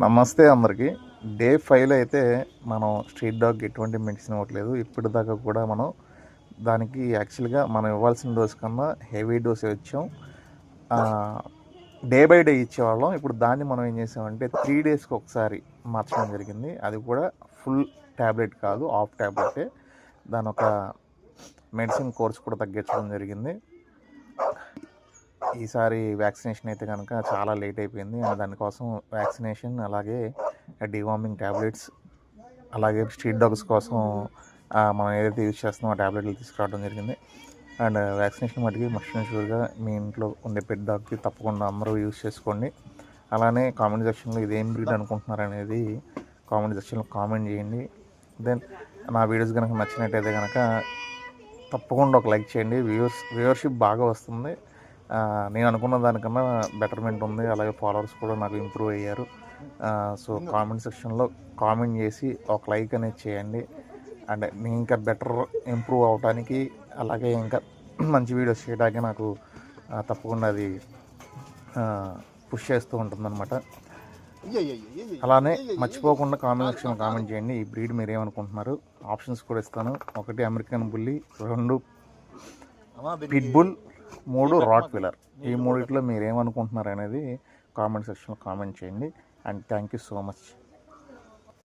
నమస్తే అందరికీ. డే 5లో అయితే మనం స్ట్రీట్ డాగ్‌కి ఎటువంటి మెడిసిన్ ఇవ్వట్లేదు. ఇప్పటిదాకా కూడా మనం దానికి యాక్చువల్‌గా మనం ఇవ్వాల్సిన డోస్ కన్నా హెవీ డోసే ఇచ్చాం. డే బై డే ఇచ్చేవాళ్ళం. ఇప్పుడు దాన్ని మనం ఏం చేసామంటే 3 డేస్‌కి ఒకసారి మార్చడం జరిగింది. అది కూడా ఫుల్ ట్యాబ్లెట్ కాదు, హాఫ్ ట్యాబ్లెటే. దానొక మెడిసిన్ కోర్స్ కూడా తగ్గించడం జరిగింది. ఈసారి వ్యాక్సినేషన్ అయితే కనుక చాలా లేట్ అయిపోయింది. అండ్ దానికోసం వ్యాక్సినేషన్, అలాగే డివార్మింగ్ ట్యాబ్లెట్స్, అలాగే స్ట్రీట్ డాగ్స్ కోసం మనం ఏదైతే యూజ్ చేస్తున్నామో ఆ ట్యాబ్లెట్లు తీసుకురావడం జరిగింది. అండ్ వ్యాక్సినేషన్ మటుకి మస్ట్ అండ్ షూర్గా మీ ఇంట్లో ఉండే పెట్ డాగ్కి తప్పకుండా అందరూ యూజ్ చేసుకోండి. అలానే కామెంట్ సెక్షన్లో ఇదేం బ్రీడ్ అనుకుంటున్నారు అనేది కామెంట్ సెక్షన్లో కామెంట్ చేయండి. దెన్ నా వీడియోస్ కనుక నచ్చినట్టయితే కనుక తప్పకుండా ఒక లైక్ చేయండి. వ్యూవర్షిప్ బాగా వస్తుంది. నేను అనుకున్న దానికన్నా బెటర్మెంట్ ఉంది. అలాగే ఫాలోవర్స్ కూడా నాకు ఇంప్రూవ్ అయ్యారు. సో కామెంట్ సెక్షన్లో కామెంట్ చేసి ఒక లైక్ అనేది చేయండి. అండ్ నేను ఇంకా బెటర్ ఇంప్రూవ్ అవడానికి, అలాగే ఇంకా మంచి వీడియోస్ చేయడానికి నాకు తప్పకుండా అది పుష్ చేస్తూ ఉంటుందన్నమాట. అలానే మర్చిపోకుండా కామెంట్ సెక్షన్లో కామెంట్ చేయండి. ఈ బ్రీడ్ మీరు ఏమనుకుంటున్నారు? ఆప్షన్స్ కూడా ఇస్తాను. 1 American bully, 2 pitbull, 3 Rottweiler. ఈ మూడిట్లో మీరు ఏమనుకుంటున్నారు అనేది కామెంట్ సెక్షన్లో కామెంట్ చేయండి. And thank you so much.